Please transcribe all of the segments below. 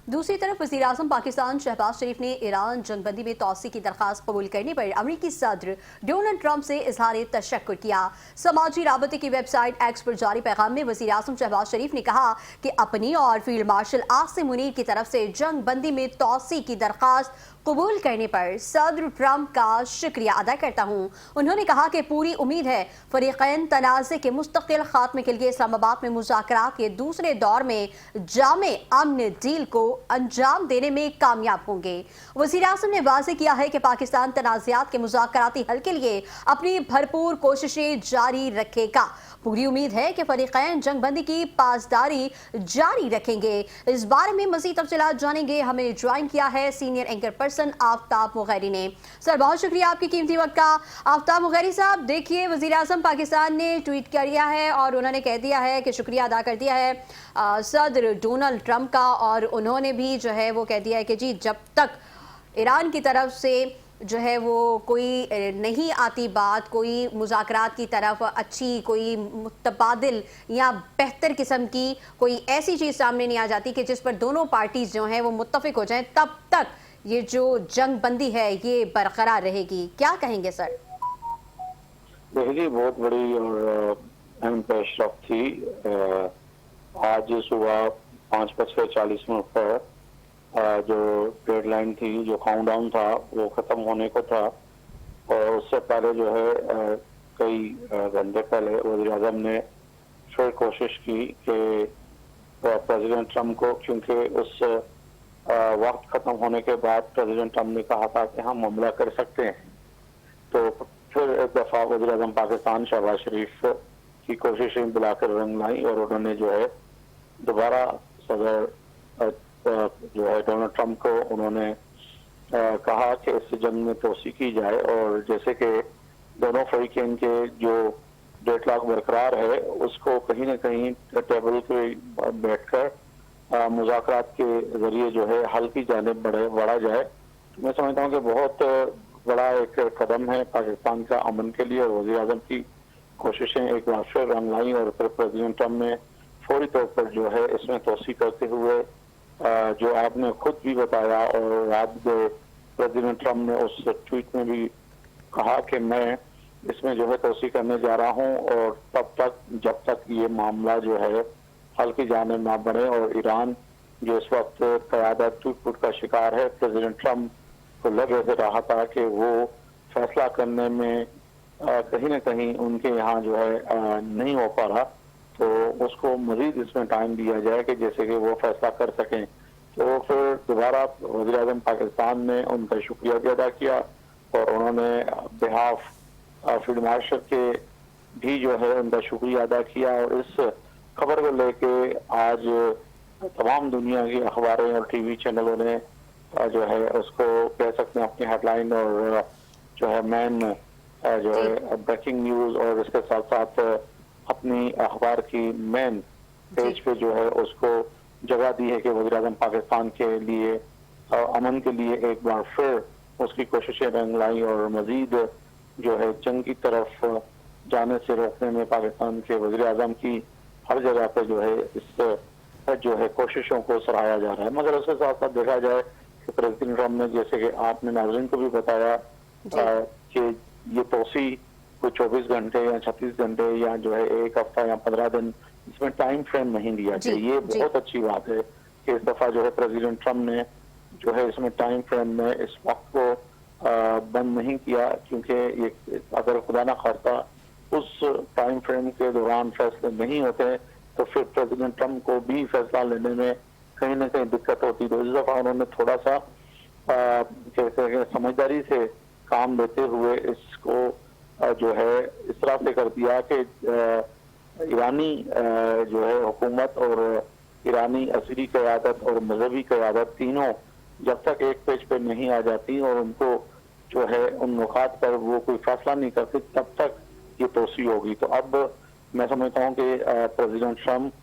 दूसरी तरफ वज़ीर-ए-आज़म पाकिस्तान शहबाज शरीफ ने ईरान जंगबंदी में तौसी की दरख्वास्त कबूल करने पर अमरीकी सदर डोनाल्ड ट्रंप से इजहार तशक्कुर किया। समाजी राबते की वेबसाइट एक्स पर जारी पैगाम में वज़ीर-ए-आज़म शहबाज शरीफ ने कहा कि अपनी और फील्ड मार्शल आसिम मुनीर की तरफ से जंगबंदी में तौसी की दरख्वास्त कबूल करने पर सदर ट्रंप का शुक्रिया अदा करता हूँ। उन्होंने कहा कि पूरी उम्मीद है फरीक़ैन तनाज़े के मुस्तकिल खात्मे के लिए इस्लामाबाद में मुज़ाकरात के दूसरे दौर में जामे अमन डील को अंजाम देने में कामयाब होंगे। वज़ीर-ए-आज़म ने वाज़ेह किया है कि पाकिस्तान तनाज़ात के मुज़ाकराती हल के लिए अपनी भरपूर कोशिशें जारी रखेगा। पूरी उम्मीद है कि फरीक़ैन जंगबंदी की पासदारी जारी रखेंगे। इस बारे में मज़ीद तफ़सीलात जानेंगे। हमें ज्वाइन किया है senior anchor person Aftab Mugheri ने। सर, बहुत शुक्रिया आपकी कीमती वक्त का। आफ्ताब मुगैरी साहब, देखिए वज़ीर-ए-आज़म पाकिस्तान ने ट्वीट किया है और उन्होंने कह दिया है कि शुक्रिया अदा कर दिया है सदर डोनाल्ड ट्रंप का, और उन्होंने भी जो है वो कह दिया है कि जी जब तक ईरान की तरफ से जो है वो कोई नहीं आती बात, कोई मुज़ाकरात की तरफ अच्छी कोई मुतबादिल या बेहतर किस्म की कोई ऐसी चीज़ सामने नहीं आ जाती कि जिस पर दोनों पार्टीज जो हैं वो मुत्तफिक हो जाएं, तब तक ये जो जंग बंदी है ये बरकरार रहेगी। क्या कहेंगे सर? देखिए, बहुत बड़ी और अहम पेशरफ थी। आज सुबह 5:40 पर जो डेडलाइन थी, जो काउंटडाउन था, वो ख़त्म होने को था, और उससे पहले जो है कई घंटे पहले वज़ीर-ए-आज़म ने फिर कोशिश की कि प्रेसिडेंट ट्रंप को, क्योंकि उस वक्त ख़त्म होने के बाद प्रेसिडेंट ट्रंप ने कहा था कि हम हमला कर सकते हैं, तो फिर एक दफ़ा वज़ीर-ए-आज़म पाकिस्तान शहबाज शरीफ की कोशिशें बुलाकर रंग लाई और उन्होंने जो है दोबारा सदर जो है डोनाल्ड ट्रंप को उन्होंने कहा कि इस जंग में तोसी की जाए, और जैसे कि दोनों फरीकैन के जो डेडलॉक बरकरार है उसको कहीं ना कहीं टेबल पे बैठकर मुज़ाकरात के जरिए जो है हल की जानिब बढ़ा जाए। मैं समझता हूँ कि बहुत बड़ा एक कदम है पाकिस्तान का अमन के लिए, और वज़ीर-ए-आज़म की कोशिशें एक बार फिर रंग लाई, और फिर प्रेसिडेंट ट्रंप ने फौरी तौर पर जो है इसमें तोसी करते हुए जो आपने खुद भी बताया, और आज प्रेसिडेंट ट्रंप ने उस ट्वीट में भी कहा कि मैं इसमें जो है तोसी करने जा रहा हूं, और तब तक जब तक ये मामला जो है हल की जानिब ना बढ़े, और ईरान जो इस वक्त क़यादत टूट-फूट का शिकार है, प्रेसिडेंट ट्रंप को लग ऐसे रहा था कि वो फैसला करने में कहीं ना कहीं उनके यहाँ जो है नहीं हो पा रहा, तो उसको मजीद इसमें टाइम दिया जाए कि जैसे कि वो फैसला कर सकें। तो फिर दोबारा वज़ीर-ए-आज़म पाकिस्तान ने उनका शुक्रिया भी अदा किया, और उन्होंने बिहाफ फील्ड मार्शल के भी जो है उनका शुक्रिया अदा किया, और इस खबर को लेके आज तमाम दुनिया की अखबारें और टीवी चैनलों ने जो है उसको कह सकते हैं अपनी हेडलाइन और जो है मेन जो है ब्रेकिंग न्यूज़, और इसके साथ साथ अपनी अखबार की मेन पेज पे जो है उसको जगह दी है कि वज़ीर-ए-आज़म पाकिस्तान के लिए अमन के लिए एक बार फिर उसकी कोशिशें रंग लाई, और मजीद जो है जंग की तरफ जाने से रोकने में पाकिस्तान के वज़ीर-ए-आज़म की हर जगह पे जो है इस जो है कोशिशों को सराहा जा रहा है। मगर उसके साथ साथ देखा जाए कि प्रेसिडेंट ट्रंप ने, जैसे कि आपने नाज़रीन को भी बताया, कि ये तोसी कोई 24 घंटे या 36 घंटे या जो है एक हफ्ता या 15 दिन, इसमें टाइम फ्रेम नहीं दिया कि ये बहुत अच्छी बात है कि इस दफा जो है प्रेसिडेंट ट्रंप ने जो है इसमें टाइम फ्रेम में इस वक्त को बंद नहीं किया, क्योंकि ये अगर खुदा ना खास्ता उस टाइम फ्रेम के दौरान फैसले नहीं होते तो फिर प्रेसिडेंट ट्रंप को भी फैसला लेने में कहीं ना कहीं दिक्कत होती। तो इस दफा उन्होंने थोड़ा सा जैसे समझदारी से काम लेते हुए इसको जो है इस तरह से कर दिया कि ईरानी जो है हुकूमत और ईरानी असरी क़यादत और मजहबी क़यादत तीनों जब तक एक पेज पे नहीं आ जाती और उनको जो है उन नुकात पर वो कोई फैसला नहीं करती, तब तक ये तोसी होगी। तो अब मैं समझता हूँ कि प्रेसिडेंट ट्रंप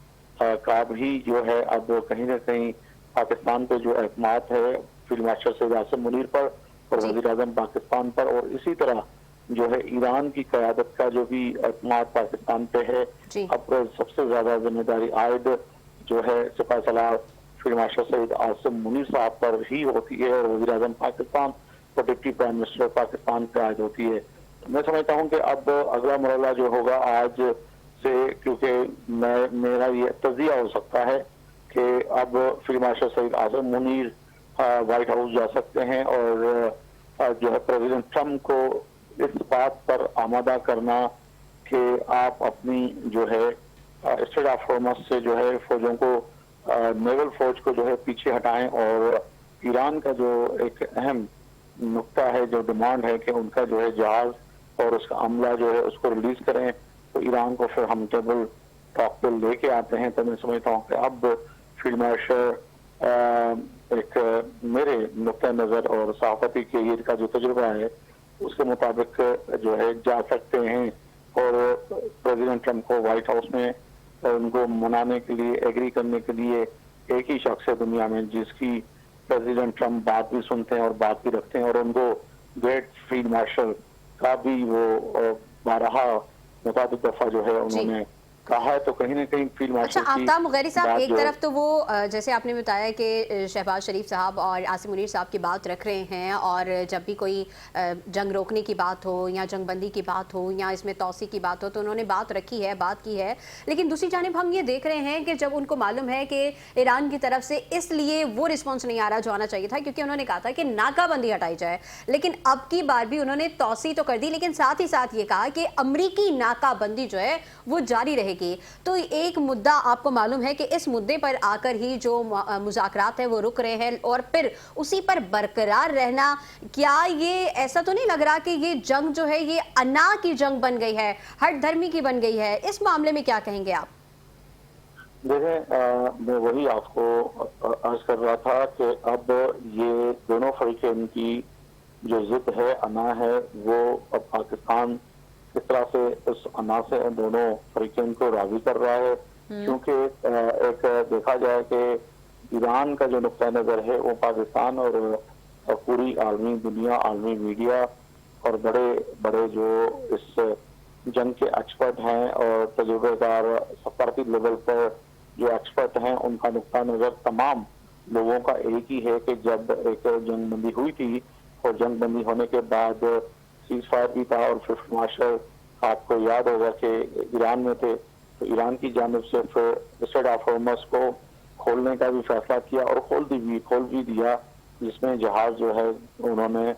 का भी जो है अब कहीं ना कहीं पाकिस्तान पे जो एतमाद है फील्ड मार्शल सैयद आसिम मुनीर पर और वज़ीर-ए-आज़म पाकिस्तान पर, और इसी तरह जो है ईरान की क़यादत का जो भी एतमाद पाकिस्तान पे है, अब सबसे ज्यादा जिम्मेदारी आयद जो है सिपाही सलाह फील्ड मार्शल सईद आसिम मुनीर साहब पर ही होती है और वज़ीर आज़म पाकिस्तान और डिप्टी प्राइम मिनिस्टर पाकिस्तान पे आयद होती है। तो मैं समझता हूँ कि अब अगला मरहला जो होगा आज से, क्योंकि मेरा ये तजिया हो सकता है कि अब field marshal Syed Asim Munir White House जा सकते हैं और जो है प्रेसिडेंट ट्रम्प को इस बात पर आमादा करना कि आप अपनी जो है स्टेट ऑफ हॉर्मस से जो है फौजों को, नेवल फौज को जो है पीछे हटाएं और ईरान का जो एक अहम नुक्ता है, जो डिमांड है कि उनका जो है जहाज और उसका अमला जो है उसको रिलीज करें, तो ईरान को फिर हम टेबल टॉक पे लेके आते हैं। तो मैं समझता हूँ कि अब फील्ड मार्शल एक मेरे नुक्ता नज़र और सहाफती कैरियर का जो तजुर्बा है उसके मुताबिक जो है जा सकते हैं और प्रेसिडेंट ट्रम्प को व्हाइट हाउस में उनको मनाने के लिए, एग्री करने के लिए एक ही शख्स है दुनिया में जिसकी प्रेसिडेंट ट्रम्प बात भी सुनते हैं और बात भी रखते हैं, और उनको ग्रेट फील्ड मार्शल का भी वो 12 मुताबिक दफा जो है उन्होंने कहा है। तो कहीं ना कहीं फील्ड मार्शल अच्छा, आफ्ताब मुगैरी साहब, एक तरफ तो वो जैसे आपने बताया कि शहबाज शरीफ साहब और आसिम मुनीर साहब की बात रख रहे हैं, और जब भी कोई जंग रोकने की बात हो या जंगबंदी की बात हो या इसमें तौसी की बात हो तो उन्होंने बात रखी है, बात की है। लेकिन दूसरी जानिब हम ये देख रहे हैं कि जब उनको मालूम है कि ईरान की तरफ से इसलिए वो रिस्पॉन्स नहीं आ रहा जो आना चाहिए था, क्योंकि उन्होंने कहा था कि नाकाबंदी हटाई जाए, लेकिन अब की बार भी उन्होंने तौसी तो कर दी, लेकिन साथ ही साथ ये कहा कि अमरीकी नाकाबंदी जो है वो जारी रहेगी। तो एक मुद्दा आपको मालूम है कि इस मुद्दे पर आकर ही जो मुज़ाकरात है वो रुक रहे हैं और फिर उसी पर बरकरार रहना, क्या ये ऐसा तो नहीं लग रहा कि ये जंग जो है ये अना की जंग बन गई है, हर धर्मी की बन गई है? इस मामले में क्या कहेंगे आप? देखें, मैं वही आपको अर्ज कर रहा था कि अब ये दोनों फरीकें की जो जिद है, अना है, वो अब पाकिस्तान किस तरह से उस अना से दोनों फरीकें को राजी कर रहा है। क्योंकि एक देखा जाए कि ईरान का जो नुक्ता नज़र है वो पाकिस्तान और पूरी आलमी दुनिया, आलमी मीडिया और बड़े बड़े जो इस जंग के एक्सपर्ट हैं और तजुर्बेकार सफारती लेवल पर जो एक्सपर्ट हैं, उनका नुक्ता नज़र तमाम लोगों का एक ही है कि जब एक जंगबंदी हुई थी और जंगबंदी होने के बाद सीज फायर भी था और फिफ्थ मार्शल आपको याद होगा कि ईरान में थे, तो ईरान की जानिब से फिर स्टेट ऑफ हॉर्मस को खोलने का भी फैसला किया और खोल भी दिया, जिसमें जहाज जो है उन्होंने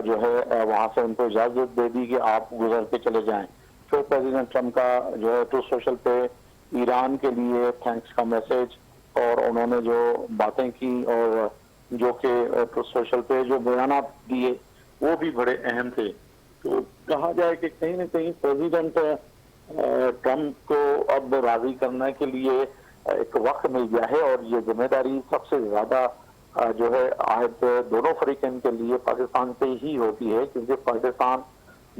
जो है वहां से उनको इजाजत दे दी कि आप गुजर के चले जाएं। फिर प्रेसिडेंट ट्रम्प का जो है ट्रूथ सोशल पे ईरान के लिए थैंक्स का मैसेज और उन्होंने जो बातें की और जो कि ट्रूथ सोशल पे जो बयान दिए वो भी बड़े अहम थे। तो कहा जाए कि कहीं ना कहीं प्रेसिडेंट ट्रम्प को अब राजी करने के लिए एक वक्त मिल गया है और ये जिम्मेदारी सबसे ज्यादा जो है आयद दोनों फरीकन के लिए पाकिस्तान से ही होती है, क्योंकि पाकिस्तान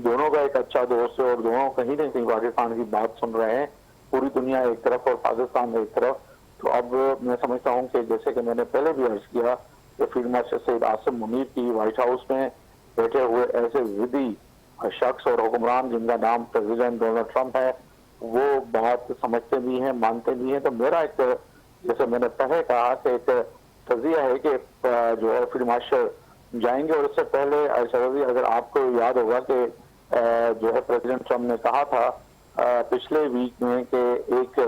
दोनों का एक अच्छा दोस्त है और दोनों कहीं ना कहीं पाकिस्तान की बात सुन रहे हैं, पूरी दुनिया एक तरफ और पाकिस्तान एक तरफ। तो अब मैं समझता हूँ कि जैसे कि मैंने पहले भी अर्ज किया कि फील्ड मार्शल सईद आसिम मुनीर की व्हाइट हाउस में बैठे हुए ऐसे जिद्दी शख्स और हुक्मरान जिनका नाम प्रेसिडेंट डोनाल्ड ट्रम्प है, वो बात समझते भी हैं, मानते भी हैं। तो मेरा एक, जैसे मैंने पहले कहा कि एक तजिया है कि जो है फील्ड मार्शल जाएंगे। और इससे पहले अगर आपको याद होगा कि जो है प्रेसिडेंट ट्रम्प ने कहा था पिछले वीक में कि एक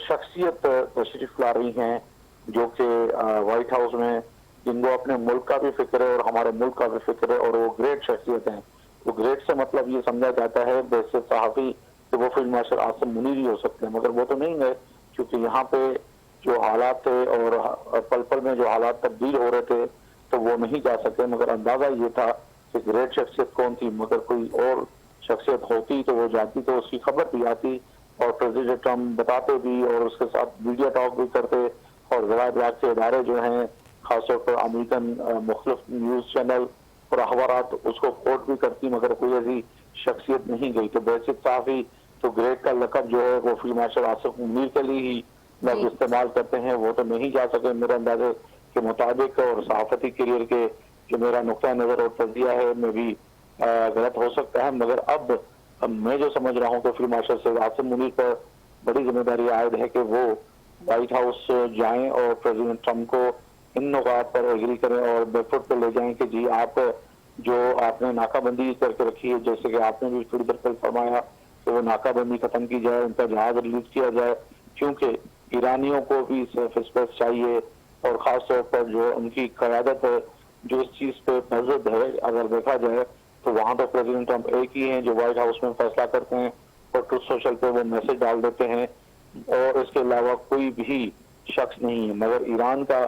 शख्सियत तशरीफ ला रही हैं जो कि व्हाइट हाउस में, जिनको अपने मुल्क का भी फिक्र है और हमारे मुल्क का भी फिक्र है और वो ग्रेट शख्सियत हैं। तो ग्रेट से मतलब ये समझा जाता है बेसिक सहाफ़ी कि वो फील्ड मार्शल आसिम मुनीर ही हो सकते हैं, मगर वो तो नहीं है, क्योंकि यहाँ पे जो हालात थे और पल पल में जो हालात तब्दील हो रहे थे तो वो नहीं जा सके। मगर अंदाजा ये था कि ग्रेट शख्सियत कौन थी, मगर कोई और शख्सियत होती तो वो जाती तो उसकी खबर भी आती और प्रेसिडेंट ट्रम्प बताते भी और उसके साथ मीडिया टॉक भी करते और ज़राए के इदारे जो हैं खासतौर पर अमेरिकन मुख्तलिफ न्यूज़ चैनल और अखबारात उसको कोट भी करती, मगर कोई ऐसी शख्सियत नहीं गई। तो बेसिक साफ़ी तो ग्रेट का लक़ब जो है वो फील्ड मार्शल आसिम मुनीर के लिए ही लोग इस्तेमाल करते हैं, वो तो नहीं जा सके मेरे अंदाजे के मुताबिक। और सहाफ़ती करियर के जो मेरा नुक्ता नज़र और तजिया है में भी गलत हो सकता है, मगर अब मैं जो समझ रहा हूँ कि फील्ड मार्शल सईद आसिम मुनीर पर बड़ी जिम्मेदारी आयद है कि वो व्हाइट हाउस जाएं और प्रेसिडेंट ट्रम्प को इन नुकात पर एग्री करें और बैकफुट पे ले जाएं कि जी आप जो आपने नाकाबंदी करके रखी है, जैसे कि आपने भी थोड़ी देर पहले फरमाया कि वो नाकाबंदी खत्म की जाए, उनका जहाज रिलीज किया जाए, क्योंकि ईरानियों को भी सेल्फ स्पेस चाहिए और ख़ास तौर पर जो उनकी क़यादत है जो इस चीज़ पे मौजूद है। अगर देखा जाए तो वहाँ तो प्रेसिडेंट ट्रम्प एक ही हैं जो व्हाइट हाउस में फैसला करते हैं और ट्रुथ सोशल पे वो मैसेज डाल देते हैं और इसके अलावा कोई भी शख्स नहीं है। मगर ईरान का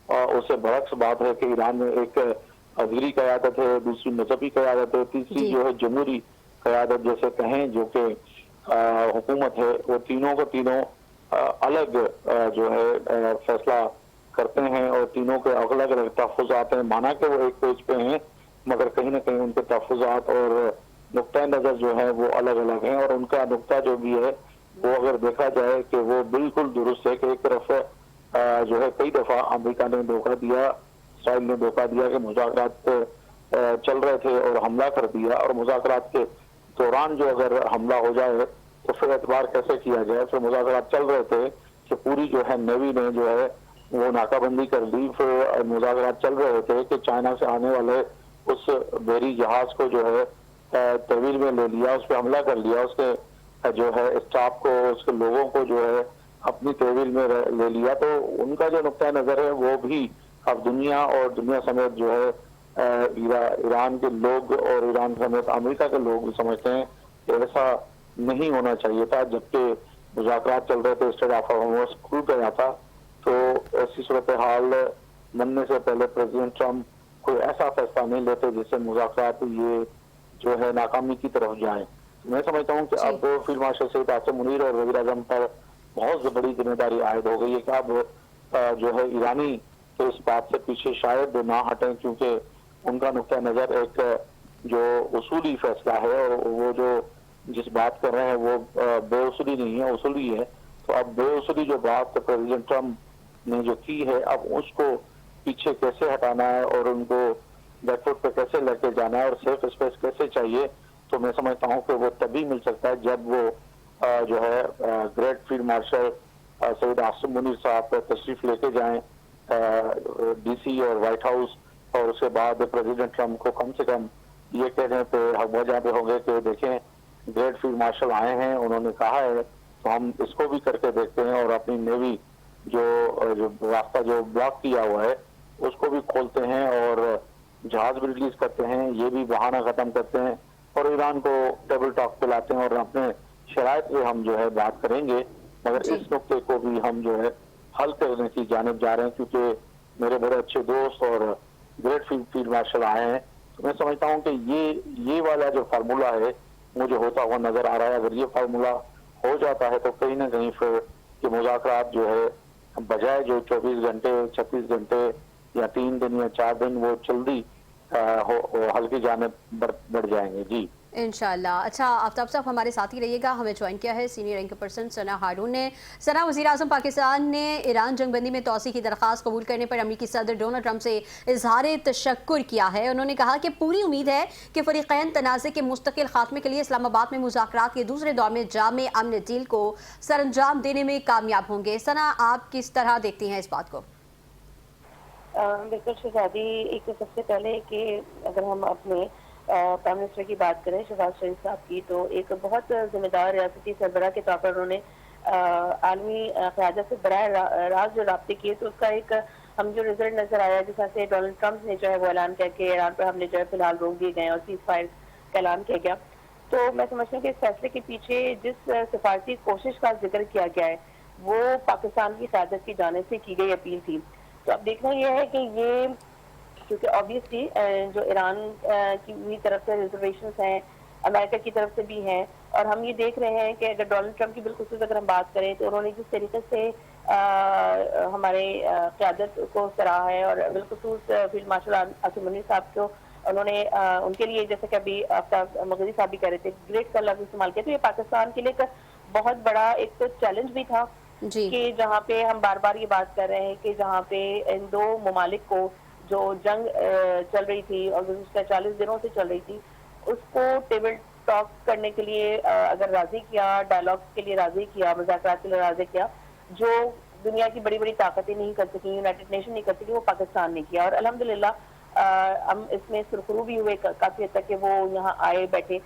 उससे बरक्स बात है कि ईरान में एक अजगरी क़यादत है, दूसरी मजहबी क़यादत है, तीसरी जो है जमहूरी क़यादत जैसे कहें जो कि हुकूमत है। वो तीनों को तीनों अलग जो है फैसला करते हैं और तीनों के अलग अलग तहफ़्फ़ुज़ात हैं। माना कि वो एक पेज पे हैं मगर कहीं ना कहीं उनके तहफ़्फ़ुज़ात और नुक्ता नज़र जो है वो अलग अलग हैं और उनका नुक्ता जो भी है वो अगर देखा जाए कि वो बिल्कुल दुरुस्त है कि एक तरफ जो है कई दफ़ा अमेरिका ने धोखा दिया, इसराइल ने धोखा दिया कि मुज़ाकरात चल रहे थे और हमला कर दिया और मुज़ाकरात के दौरान जो अगर हमला हो जाए तो फिर एतबार कैसे किया जाए। फिर मुज़ाकरात चल रहे थे कि पूरी जो है नेवी ने जो है वो नाकाबंदी कर दी। फिर मुज़ाकरात चल रहे थे कि चाइना से आने वाले उस बहरी जहाज को जो है तहवील में ले लिया, उस पर हमला कर लिया, उसके जो है स्टाफ को, उसके लोगों को जो है अपनी तहवील में ले लिया। तो उनका जो नुक्ता नज़र है वो भी अब दुनिया और दुनिया समेत जो है ईरान के लोग और ईरान समेत अमेरिका के लोग समझते हैं कि ऐसा नहीं होना चाहिए था। जबकि मुज़ाकरात चल रहे थे, स्टेट ऑफ हार्मोस खुल गया था, तो ऐसी सूरत हाल बनने से पहले प्रेसिडेंट ट्रम्प कोई ऐसा फैसला नहीं लेते जिससे मुज़ाकरात ये जो है नाकामी की तरफ जाएं। मैं समझता हूँ कि अब फील्ड मार्शल सईद आसिम मुनीर और वज़ीर आज़म पर बहुत बड़ी जिम्मेदारी आयद हो गई है कि अब जो है ईरानी तो इस बात से पीछे शायद ना हटें, क्योंकि उनका नुक्ता नज़र एक जो उसूली फैसला है और वो जो जिस बात कर रहे हैं वो बेउसूली नहीं है, उसूली है। तो अब बेउसूली जो बात प्रेसिडेंट ट्रम्प ने जो की है अब उसको पीछे कैसे हटाना है और उनको बैकफुट पे कैसे लेके जाना है और सेफ स्पेस कैसे चाहिए, तो मैं समझता हूँ कि वो तभी मिल सकता है जब वो जो है great field marshal Syed Asim Munir साहब तशरीफ लेके जाएं डीसी और व्हाइट हाउस और उसके बाद प्रेसिडेंट ट्रम्प को कम से कम ये कहने पे हक वजह पे होंगे कि देखें ग्रेट फील्ड मार्शल आए हैं, उन्होंने कहा है तो हम इसको भी करके देखते हैं और अपनी नेवी जो रास्ता जो ब्लॉक किया हुआ है उसको भी खोलते हैं और जहाज भी रिलीज करते हैं, ये भी बहाना खत्म करते हैं और ईरान को टेबल टॉक पे लाते हैं और अपने शराइत पे हम जो है बात करेंगे। मगर इस नुक्ते को भी हम जो है हल करने की जानिब जा रहे हैं, क्योंकि मेरे बड़े अच्छे दोस्त और ग्रेट फील्ड मार्शल आए हैं। तो मैं समझता हूँ कि ये वाला जो फार्मूला है मुझे होता हुआ नजर आ रहा है। अगर ये फार्मूला हो जाता है तो कहीं ना कहीं फिर ये मुज़ाकरात जो है बजाय जो 24 घंटे 36 घंटे या 3 दिन या 4 दिन वो जल्दी हल की जानिब बढ़ जाएंगे। जी इंशाल्लाह। अच्छा, आफ्ताब साहब हमारे साथ ही रहिएगा। हमें ज्वाइन किया है सीनियर रैंक पर्सन सना हारून ने। सना, वज़ीर आज़म पाकिस्तान ने ईरान जंगबंदी में तौसी की दरख्वास्त कबूल करने पर अमेरिकी सदर डोनाल्ड ट्रंप से इजहार तशक्कुर किया है। उन्होंने कहा कि पूरी उम्मीद है कि फ़रीक़ैन तनाज़े के मुस्तकिल खात्मे के लिए इस्लामाबाद में मुज़ाकरात के दूसरे दौर में जामे अमन डील को सरअंजाम देने में कामयाब होंगे। सना, आप किस तरह देखती हैं इस बात को? बिल्कुल शहजादी, एक तो सबसे पहले कि अगर हम अपने प्राइम मिनिस्टर की बात करें शहबाज शरीफ साहब की, तो एक बहुत जिम्मेदार रियासती सरबराह के तौर पर उन्होंने आलमी क़यादत से बराह रास्त जो राब्ते किए, तो उसका एक हम जो रिजल्ट नजर आया जिस तरह से डोनाल्ड ट्रंप ने जो है वो ऐलान किया कि ईरान पर हमने जो है फिलहाल रोक दिए गए और सीज फायर का ऐलान किया गया। तो मैं समझती हूँ कि इस फैसले के पीछे जिस सिफारती कोशिश का जिक्र किया गया है वो पाकिस्तान की क़यादत की जानिब से की गई अपील थी। तो अब देखना यह है कि ये, क्योंकि ऑब्वियसली जो ईरान की तरफ से रिजर्वेशंस हैं, अमेरिका की तरफ से भी हैं, और हम ये देख रहे हैं कि अगर डोनाल्ड ट्रंप की बिलखुसूस अगर हम बात करें तो उन्होंने जिस तरीके से हमारे क़यादत को सराहा है और बिलखुसूस फील्ड मार्शल आसिम मुनीर साहब को उन्होंने उनके लिए, जैसे कि अभी आपका मगदी साहब भी कह रहे थे, ग्रेट का लफ्ज़ इस्तेमाल किया, तो ये पाकिस्तान के लिए एक बहुत बड़ा एक तो चैलेंज भी था कि जहाँ पे हम बार बार ये बात कर रहे हैं कि जहाँ पे इन दो ममालिक को जो जंग चल रही थी और गुज़िश्ता 40 दिनों से चल रही थी उसको टेबल टॉक करने के लिए अगर राजी किया, डायलॉग के लिए राजी किया, मुज़ाकरात के लिए राजी किया, जो दुनिया की बड़ी बड़ी ताकतें नहीं कर सकी, यूनाइटेड नेशन नहीं कर सकी, वो पाकिस्तान ने किया। और अल्हम्दुलिल्लाह हम इसमें सुरखरू भी हुए काफी हद तक कि वो यहाँ आए बैठे।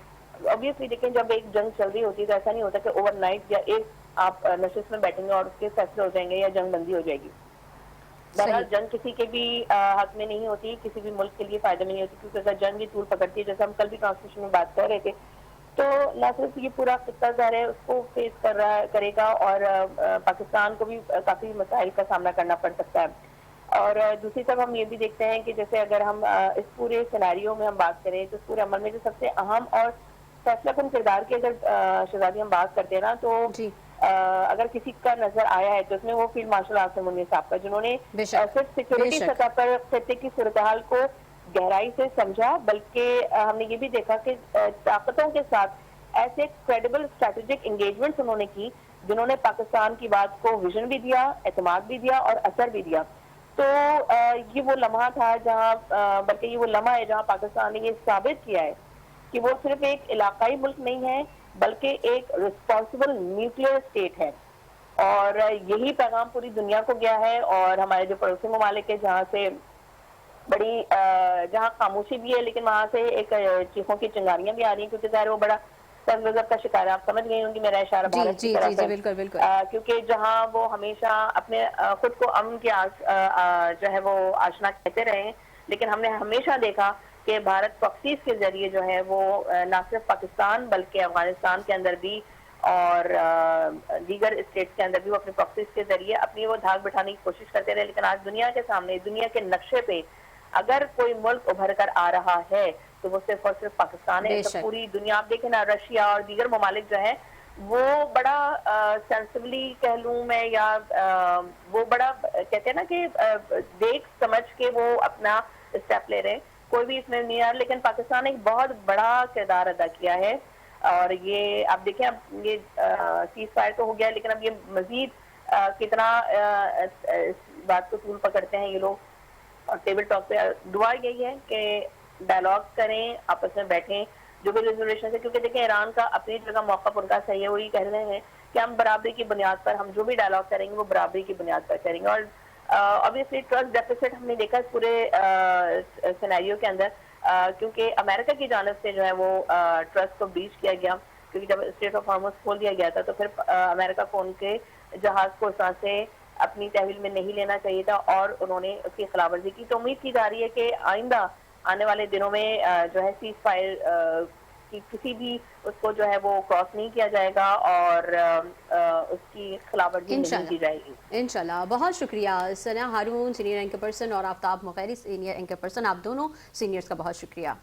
ऑब्वियसली देखें, जब एक जंग चल रही होती है तो ऐसा नहीं होता कि ओवरनाइट या एक आप नशिस्त में बैठेंगे और उसके फैसले हो जाएंगे या जंग बंदी हो जाएगी। बहरहाल जंग किसी के भी हक में नहीं होती, किसी भी मुल्क के लिए फायदे में नहीं होती, क्योंकि अगर जंग ही तूल पकड़ती है, जैसे हम कल भी ट्रांसमिशन में बात कर रहे थे, तो न सिर्फ ये पूरा खित्ता ज़र है उसको फेस करेगा और पाकिस्तान को भी काफी मसाइल का सामना करना पड़ सकता है। और दूसरी तरफ हम ये भी देखते हैं कि जैसे अगर हम इस पूरे सिनेरियो में हम बात करें तो इस पूरे अमल में जो सबसे अहम और फैसलाकुन किरदार की अगर शहजादी हम बात करते हैं ना, तो अगर किसी का नजर आया है तो उसमें वो फील्ड मार्शल आसिम मुनीर साहब का, जिन्होंने सिर्फ सिक्योरिटी सतह पर खित्ते की सूरत हाल को गहराई से समझा, बल्कि हमने ये भी देखा कि ताकतों के साथ ऐसे क्रेडिबल स्ट्रेटेजिक एंगेजमेंट्स उन्होंने की जिन्होंने पाकिस्तान की बात को विजन भी दिया, एतमाद भी दिया और असर भी दिया। तो ये वो लम्हा था जहाँ बल्कि ये वो लम्हा है जहाँ पाकिस्तान ने ये साबित किया है कि वो सिर्फ एक इलाकाई मुल्क नहीं है बल्कि एक रिस्पॉन्सिबल न्यूक्लियर स्टेट है। और यही पैगाम पूरी दुनिया को गया है। और हमारे जो पड़ोसी ममालिक है जहाँ से बड़ी जहाँ खामोशी भी है लेकिन वहां से एक चीखों की चिंगारियां भी आ रही हैं, क्योंकि ज़ाहिर वो बड़ा तंज़ का शिकार है। आप समझ गई होंगी मेरा इशारा भारत की तरफ है। बिल्कुल बिल्कुल। क्योंकि जहाँ वो हमेशा अपने खुद को अमन की जो है वो आशना कहते रहे, लेकिन हमने हमेशा देखा कि भारत प्रॉक्सीज के जरिए जो है वो न सिर्फ पाकिस्तान बल्कि अफगानिस्तान के अंदर भी और दीगर स्टेट्स के अंदर भी वो अपने प्रॉक्सीज के जरिए अपनी वो धाक बिठाने की कोशिश करते रहे। लेकिन आज दुनिया के सामने, दुनिया के नक्शे पे अगर कोई मुल्क उभर कर आ रहा है तो वो सिर्फ और सिर्फ पाकिस्तान है। तो पूरी दुनिया आप देखें ना, रशिया और दीगर ममालिक जो है वो बड़ा सेंसिबली कह लूं मैं, या वो बड़ा कहते हैं ना कि देख समझ के वो अपना स्टेप ले रहे हैं, कोई भी इसमें नहीं आ रहा। लेकिन पाकिस्तान ने एक बहुत बड़ा किरदार अदा किया है। और ये आप देखें, अब ये सीज फायर तो हो गया, लेकिन अब ये मजीद कितना इस बात को तूल पकड़ते हैं ये लोग। और टेबल टॉक पे दुआ यही है कि डायलॉग करें, आपस में बैठें, जो भी रिजर्वेशन है, क्योंकि देखें ईरान का अपनी जगह मौका उनका सही है। वही कह रहे हैं कि हम बराबरी की बुनियाद पर हम जो भी डायलॉग करेंगे वो बराबरी की बुनियाद पर करेंगे। और ऑब्वियसली ट्रस्ट डेफिसिट हमने देखा इस पूरे सिनेरियो के अंदर, क्योंकि अमेरिका की जानिब से जो है वो ट्रस्ट को ब्रीच किया गया, क्योंकि जब स्ट्रेट ऑफ हॉर्मुज़ खोल दिया गया था तो फिर अमेरिका को उनके जहाज को उस से अपनी तहवील में नहीं लेना चाहिए था और उन्होंने उसकी खिलाफवर्जी की। तो उम्मीद की जा रही है कि आइंदा आने वाले दिनों में जो है सीज फायर की किसी भी उसको जो है वो क्रॉस नहीं किया जाएगा और उसकी खिलाफवर्जी नहीं की जाएगी इंशाल्लाह। बहुत शुक्रिया सना हारून, सीनियर एंकर पर्सन, और Aftab Mugheri, senior anchor person. आप दोनों सीनियर्स का बहुत शुक्रिया।